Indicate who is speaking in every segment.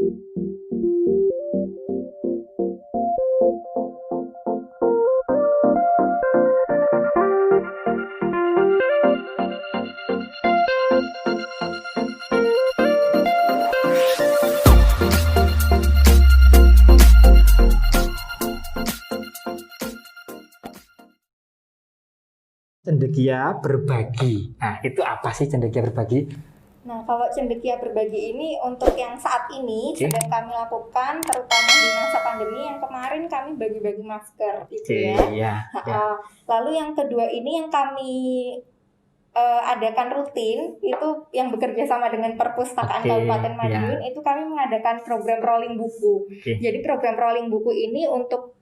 Speaker 1: Cendekia berbagi. Nah, itu apa sih cendekia berbagi?
Speaker 2: Nah, kalau cendekia berbagi ini untuk yang saat ini sedang kami lakukan, terutama di masa pandemi yang kemarin kami bagi-bagi masker, gitu ya. Lalu yang kedua ini yang kami adakan rutin, itu yang bekerja sama dengan Perpustakaan Kabupaten Madiun, itu kami mengadakan program rolling buku. Jadi program rolling buku ini untuk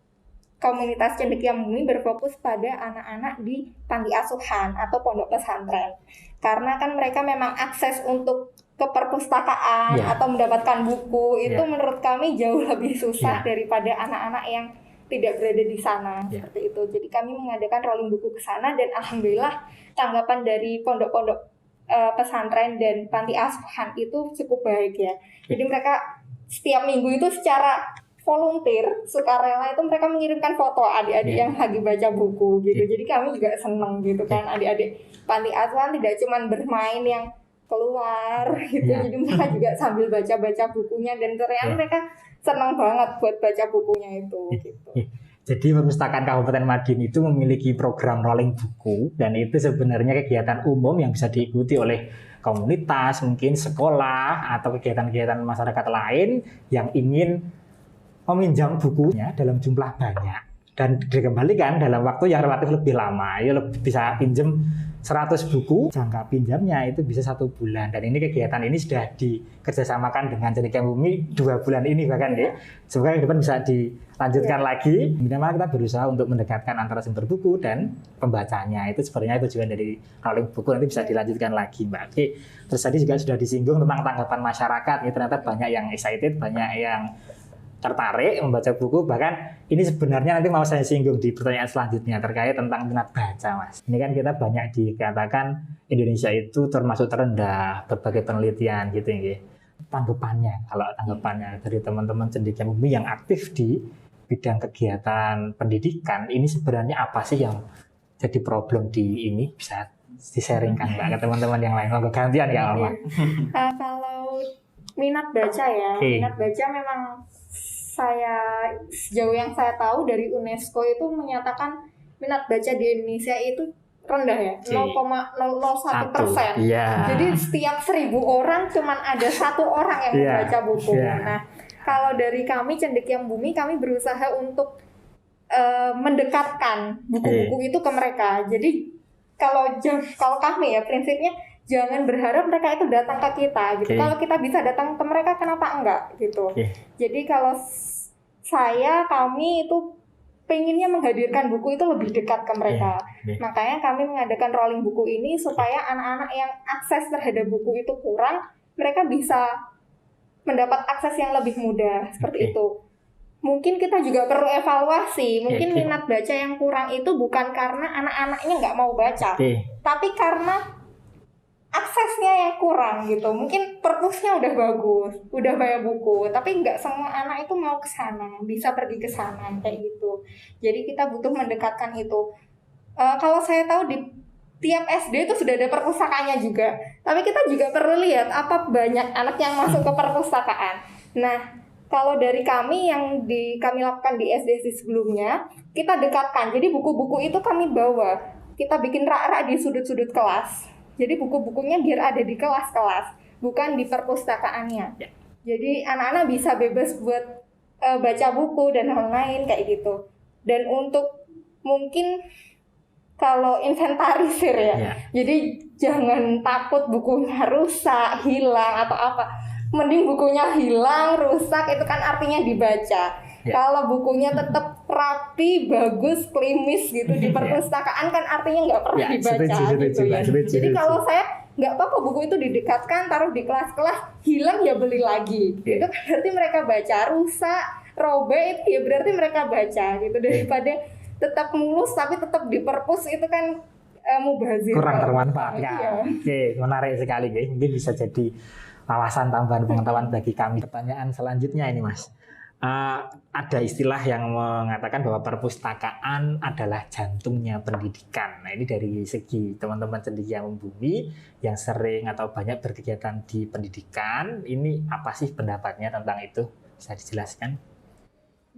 Speaker 2: komunitas Cendekia Bumi berfokus pada anak-anak di panti asuhan atau pondok pesantren. Karena kan mereka memang akses untuk ke perpustakaan atau mendapatkan buku itu menurut kami jauh lebih susah daripada anak-anak yang tidak berada di sana, seperti itu. Jadi kami mengadakan rolling buku ke sana dan alhamdulillah tanggapan dari pondok-pondok pesantren dan panti asuhan itu cukup baik ya. Jadi mereka setiap minggu itu secara volunteer, sukarela itu mereka mengirimkan foto adik-adik yang lagi baca buku gitu. Jadi kami juga seneng gitu kan, adik-adik panti asuhan tidak cuma bermain yang keluar gitu. Jadi mereka juga sambil baca-baca bukunya dan ternyata mereka senang banget buat baca bukunya itu gitu.
Speaker 1: Jadi Perpustakaan Kabupaten Madiun itu memiliki program rolling buku dan itu sebenarnya kegiatan umum yang bisa diikuti oleh komunitas, mungkin sekolah atau kegiatan-kegiatan masyarakat lain yang ingin meminjam bukunya dalam jumlah banyak dan dikembalikan dalam waktu yang relatif lebih lama. Ya bisa pinjam 100 buku, jangka pinjamnya itu bisa 1 bulan. Dan ini kegiatan ini sudah dikerjasamakan dengan Cendekia Bumi 2 bulan ini bahkan ya. Semoga ke depan bisa dilanjutkan lagi. Minimal kita berusaha untuk mendekatkan antara sumber buku dan pembacanya. Itu sebenarnya tujuan dari rolling buku, nanti bisa dilanjutkan lagi Mbak. Oke. Terus tadi juga sudah disinggung tentang tanggapan masyarakat. Ya, ternyata banyak yang excited, banyak yang tertarik membaca buku. Bahkan ini sebenarnya nanti mau saya singgung di pertanyaan selanjutnya terkait tentang minat baca Mas. Ini kan kita banyak dikatakan Indonesia itu termasuk terendah berbagai penelitian gitu ya. Tanggapannya, kalau tanggapannya dari teman-teman Cendekia Bumi yang aktif di bidang kegiatan pendidikan, ini sebenarnya apa sih yang jadi problem di ini, bisa di-sharingkan Mbak ke teman-teman yang lain? Kalau gantian ya Mbak.
Speaker 2: Kalau minat baca ya, minat baca memang sejauh yang saya tahu dari UNESCO itu menyatakan minat baca di Indonesia itu rendah ya, 0,01%. Jadi setiap 1.000 orang cuman ada 1 orang yang membaca buku. Nah, kalau dari kami Cendekia Bumi, kami berusaha untuk mendekatkan buku-buku itu ke mereka. Jadi kalau kami ya prinsipnya jangan berharap mereka itu datang ke kita gitu. Kalau kita bisa datang ke mereka, kenapa enggak gitu. Jadi kalau kami itu pengennya menghadirkan buku itu lebih dekat ke mereka. Makanya kami mengadakan rolling buku ini supaya anak-anak yang akses terhadap buku itu kurang, mereka bisa mendapat akses yang lebih mudah seperti itu. Mungkin kita juga perlu evaluasi. Mungkin minat baca yang kurang itu bukan karena anak-anaknya nggak mau baca, tapi karena aksesnya yang kurang gitu. Mungkin perpusnya udah bagus, udah banyak buku, tapi nggak semua anak itu mau ke sana, bisa pergi ke sana kayak gitu. Jadi kita butuh mendekatkan itu. Kalau saya tahu di tiap SD itu sudah ada perpustakaannya juga. Tapi kita juga perlu lihat apa banyak anak yang masuk ke perpustakaan. Nah, kalau dari kami yang kami lakukan di SD sebelumnya, kita dekatkan. Jadi buku-buku itu kami bawa. Kita bikin rak-rak di sudut-sudut kelas. Jadi buku-bukunya biar ada di kelas-kelas, bukan di perpustakaannya. Jadi anak-anak bisa bebas buat baca buku dan lain-lain kayak gitu. Dan untuk mungkin kalau inventarisir ya, jadi jangan takut bukunya rusak, hilang atau apa. Mending bukunya hilang, rusak itu kan artinya dibaca. Kalau bukunya tetap rapi, bagus, klimis gitu di perpustakaan kan artinya nggak pernah dibaca gitu ya. Jadi kalau saya nggak apa-apa buku itu didekatkan, taruh di kelas-kelas, hilang ya beli lagi. Itu kan berarti mereka baca. Rusak, robek itu ya berarti mereka baca gitu. Daripada tetap mulus tapi tetap di perpus itu kan mubazir.
Speaker 1: Kurang bermanfaat ya. Oke, menarik sekali guys. Mungkin bisa jadi wawasan tambahan pengetahuan bagi kami. Pertanyaan selanjutnya ini Mas. Ada istilah yang mengatakan bahwa perpustakaan adalah jantungnya pendidikan. Nah ini dari segi teman-teman cendekia membumi yang sering atau banyak berkegiatan di pendidikan, ini apa sih pendapatnya tentang itu? Bisa dijelaskan?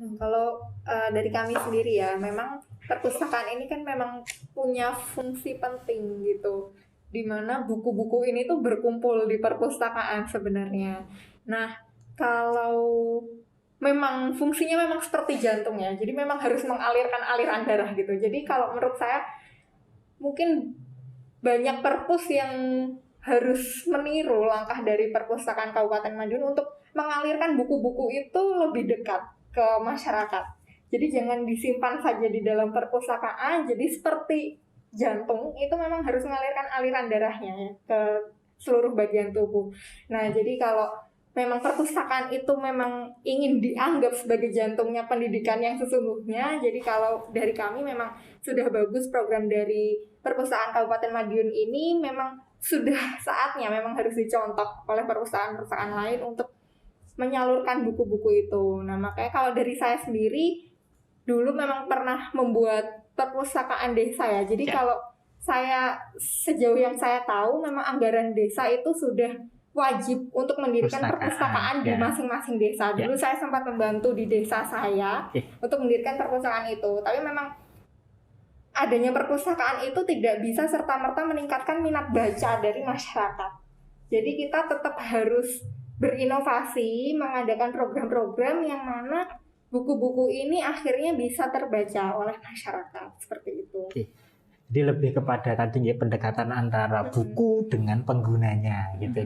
Speaker 2: Nah, kalau dari kami sendiri ya, memang perpustakaan ini kan memang punya fungsi penting gitu, di mana buku-buku ini tuh berkumpul di perpustakaan sebenarnya. Nah, kalau memang fungsinya memang seperti jantung ya, jadi memang harus mengalirkan aliran darah gitu. Jadi kalau menurut saya mungkin banyak perpus yang harus meniru langkah dari Perpustakaan Kabupaten Madiun untuk mengalirkan buku-buku itu lebih dekat ke masyarakat. Jadi jangan disimpan saja di dalam perpustakaan. Jadi seperti jantung itu memang harus mengalirkan aliran darahnya ya, ke seluruh bagian tubuh. Nah, jadi kalau memang perpustakaan itu memang ingin dianggap sebagai jantungnya pendidikan yang sesungguhnya. Jadi kalau dari kami memang sudah bagus program dari Perpustakaan Kabupaten Madiun ini, memang sudah saatnya memang harus dicontoh oleh perpustakaan-perpustakaan lain untuk menyalurkan buku-buku itu. Nah, makanya kalau dari saya sendiri dulu memang pernah membuat perpustakaan desa ya. Jadi kalau saya sejauh yang saya tahu memang anggaran desa itu sudah wajib untuk mendirikan perpustakaan di masing-masing desa. Dulu saya sempat membantu di desa saya untuk mendirikan perpustakaan itu. Tapi memang adanya perpustakaan itu tidak bisa serta-merta meningkatkan minat baca dari masyarakat. Jadi kita tetap harus berinovasi, mengadakan program-program yang mana buku-buku ini akhirnya bisa terbaca oleh masyarakat, seperti itu.
Speaker 1: Jadi lebih kepada tadi ya pendekatan antara buku dengan penggunanya gitu.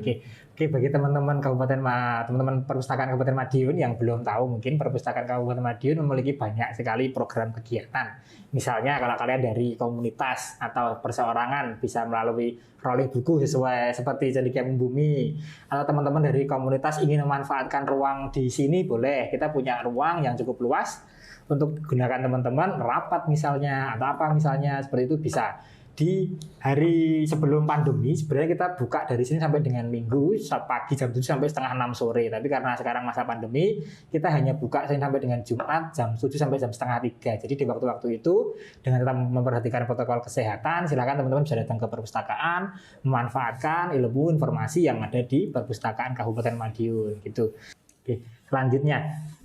Speaker 1: Oke, bagi teman-teman teman-teman perpustakaan Kabupaten Madiun yang belum tahu, mungkin perpustakaan Kabupaten Madiun memiliki banyak sekali program kegiatan. Misalnya kalau kalian dari komunitas atau perseorangan bisa melalui rolling buku sesuai seperti Cendekia Membumi, atau teman-teman dari komunitas ingin memanfaatkan ruang di sini boleh. Kita punya ruang yang cukup luas untuk gunakan teman-teman rapat misalnya atau apa misalnya, seperti itu bisa. Di hari sebelum pandemi sebenarnya kita buka dari sini sampai dengan Minggu pagi jam 7 sampai setengah 6 sore, tapi karena sekarang masa pandemi kita hanya buka sampai dengan Jumat jam 7 sampai jam setengah 3. Jadi di waktu-waktu itu dengan tetap memperhatikan protokol kesehatan, silakan teman-teman bisa datang ke perpustakaan, memanfaatkan ilmu informasi yang ada di Perpustakaan Kabupaten Madiun gitu. Oke, selanjutnya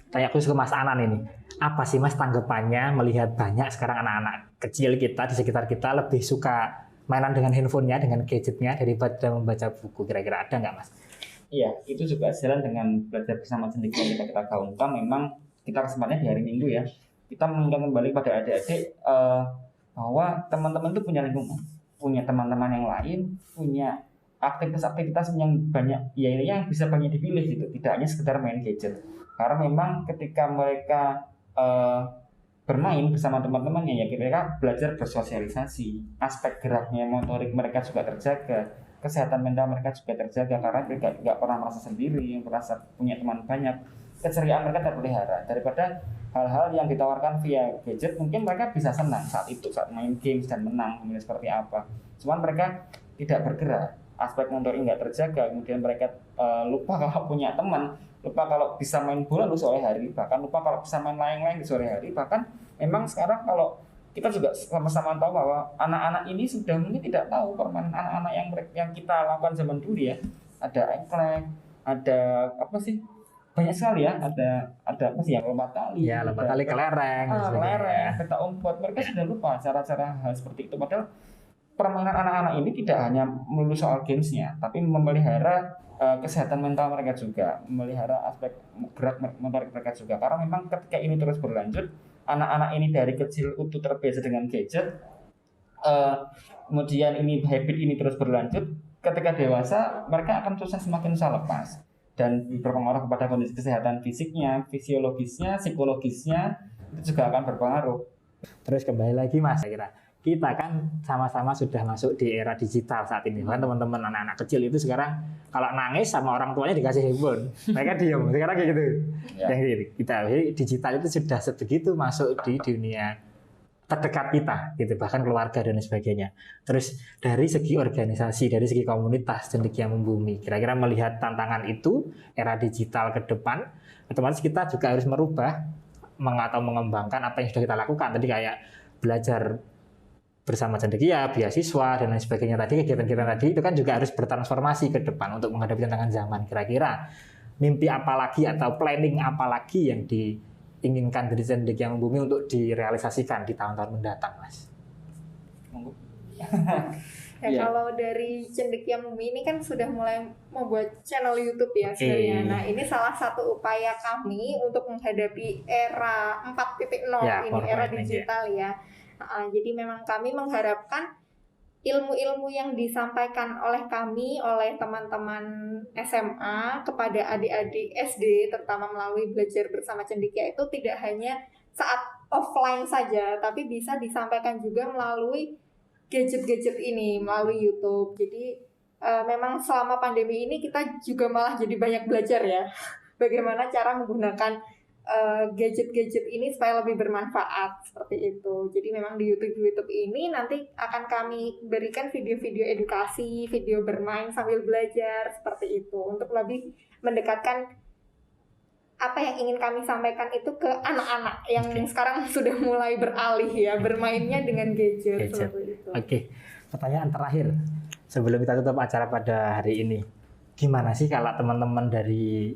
Speaker 1: tanya khusus ke Mas Anan ini. Apa sih Mas tanggapannya melihat banyak sekarang anak-anak kecil kita di sekitar kita lebih suka mainan dengan handphonenya, dengan gadgetnya daripada membaca buku? Kira-kira ada nggak Mas?
Speaker 3: Iya, itu juga sejalan dengan belajar bersama cendekia kita gaungkan. Memang kita kesempatnya di hari Minggu ya, kita mengingatkan kembali pada adik-adik bahwa teman-teman itu punya lingkungan, punya teman-teman yang lain, punya aktivitas-aktivitas yang banyak, ya yang bisa banyak dipilih gitu, tidak hanya sekedar main gadget. Karena memang ketika mereka bermain bersama teman-temannya, ya mereka belajar bersosialisasi, aspek geraknya, motorik mereka juga terjaga, kesehatan mental mereka juga terjaga karena mereka nggak pernah merasa sendiri, merasa punya teman banyak, keceriaan mereka terpelihara. Daripada hal-hal yang ditawarkan via gadget, mungkin mereka bisa senang saat itu, saat main games dan menang, kemudian seperti apa. Cuman mereka tidak bergerak, aspek motorik nggak terjaga, kemudian mereka lupa kalau punya teman, lupa kalau bisa main bola di sore hari, bahkan lupa kalau bisa main layang-layang di sore hari. Bahkan memang sekarang kalau kita juga sama-sama tahu bahwa anak-anak ini sudah mungkin tidak tahu permainan anak-anak yang kita lakukan zaman dulu ya. Ada engklek, ada apa sih? Banyak sekali ya, ada apa sih yang lompat tali?
Speaker 1: Ya, lompat tali, kelereng,
Speaker 3: kelereng, peta umpet. Mereka sudah lupa cara-cara hal seperti itu. Padahal permainan anak-anak ini tidak hanya melulu soal gamesnya, tapi memelihara kesehatan mental mereka juga, memelihara aspek gerak motorik mereka juga. Karena memang ketika ini terus berlanjut, anak-anak ini dari kecil utuh terbiasa dengan gadget, kemudian ini habit ini terus berlanjut, ketika dewasa mereka akan semakin susah lepas dan berpengaruh kepada kondisi kesehatan fisiknya, fisiologisnya, psikologisnya, itu juga akan berpengaruh.
Speaker 1: Terus kembali lagi Mas, saya kira kita kan sama-sama sudah masuk di era digital saat ini. Kan teman-teman anak-anak kecil itu sekarang kalau nangis sama orang tuanya dikasih handphone, mereka diam. Sekarang kayak gitu. Ya. Yang kita digital itu sudah sebegitu masuk di dunia terdekat kita gitu, bahkan keluarga dan sebagainya. Terus dari segi organisasi, dari segi komunitas Cendekia Membumi, kira-kira melihat tantangan itu era digital ke depan, otomatis kita juga harus merubah atau mengembangkan apa yang sudah kita lakukan tadi, kayak belajar bersama Cendekia, beasiswa dan lain sebagainya tadi, kegiatan-kegiatan tadi itu kan juga harus bertransformasi ke depan untuk menghadapi tantangan zaman. Kira-kira mimpi apa lagi atau planning apa lagi yang diinginkan dari Cendekia Membumi untuk direalisasikan di tahun-tahun mendatang, Mas?
Speaker 3: Monggo.
Speaker 2: Ya, kalau dari Cendekia Membumi ini kan sudah mulai membuat channel YouTube ya sebenarnya. Nah, ini salah satu upaya kami untuk menghadapi era 4.0
Speaker 1: Ya,
Speaker 2: ini, era
Speaker 1: format
Speaker 2: digital ya. Jadi memang kami mengharapkan ilmu-ilmu yang disampaikan oleh kami, oleh teman-teman SMA kepada adik-adik SD, terutama melalui belajar bersama Cendekia, itu tidak hanya saat offline saja, tapi bisa disampaikan juga melalui gadget-gadget ini, melalui YouTube. Jadi memang selama pandemi ini kita juga malah jadi banyak belajar ya, bagaimana cara menggunakan gadget-gadget ini supaya lebih bermanfaat seperti itu. Jadi memang di YouTube ini nanti akan kami berikan video-video edukasi, video bermain sambil belajar seperti itu untuk lebih mendekatkan apa yang ingin kami sampaikan itu ke anak-anak yang sekarang sudah mulai beralih ya bermainnya dengan gadget. Seperti itu.
Speaker 1: Oke, pertanyaan terakhir sebelum kita tutup acara pada hari ini, gimana sih kalau teman-teman dari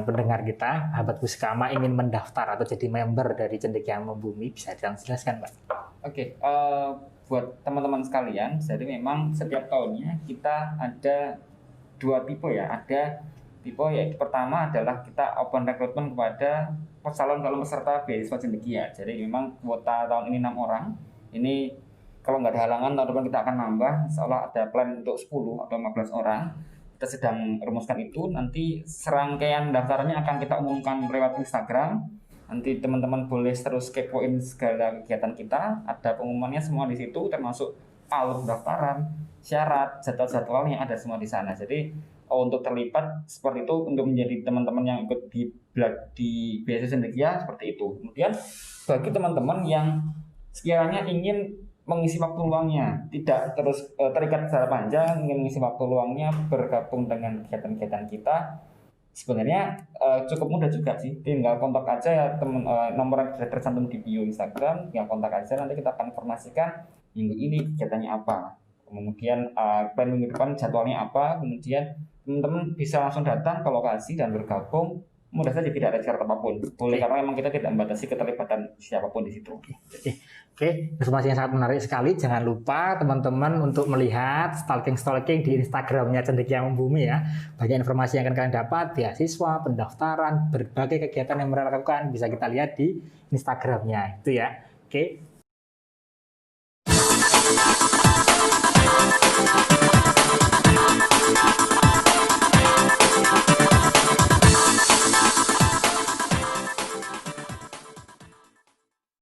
Speaker 1: pendengar kita, sahabat Puskama ingin mendaftar atau jadi member dari Cendekia Membumi, bisa dijelaskan, Pak?
Speaker 3: Oke, buat teman-teman sekalian, jadi memang setiap tahunnya kita ada 2 tipe ya. Ada tipe yaitu pertama adalah kita open recruitment kepada calon-calon peserta beasiswa Cendekia. Jadi memang kuota tahun ini 6 orang. Ini kalau nggak ada halangan tahun depan kita akan nambah. Seolah ada plan untuk 10 atau 15 orang. Kita sedang rumuskan itu, nanti serangkaian daftarnya akan kita umumkan lewat Instagram. Nanti teman-teman boleh terus kepoin segala kegiatan kita, ada pengumumannya semua di situ, termasuk alur pendaftaran, syarat, jadwal-jadwalnya ada semua di sana. Jadi untuk terlibat seperti itu, untuk menjadi teman-teman yang ikut di beasiswa Cendekia seperti itu. Kemudian bagi teman-teman yang sekiranya ingin mengisi waktu luangnya, tidak terus terikat secara panjang, ingin mengisi waktu luangnya bergabung dengan kegiatan-kegiatan kita, sebenarnya cukup mudah juga sih. Tinggal kontak aja ya teman, nomor yang sudah tercantum di bio Instagram, tinggal kontak aja, nanti kita akan informasikan minggu ini kegiatannya apa, kemudian plan minggu depan jadwalnya apa, kemudian teman-teman bisa langsung datang ke lokasi dan bergabung. Mudah saja, tidak ada syarat apapun. Boleh, karena memang kita tidak membatasi keterlibatan siapapun di situ.
Speaker 1: Oke, informasi yang sangat menarik sekali. Jangan lupa teman-teman untuk melihat stalking di Instagramnya Cendekia Membumi ya. Banyak informasi yang akan kalian dapat, beasiswa, pendaftaran, berbagai kegiatan yang mereka lakukan bisa kita lihat di Instagramnya itu ya. Oke.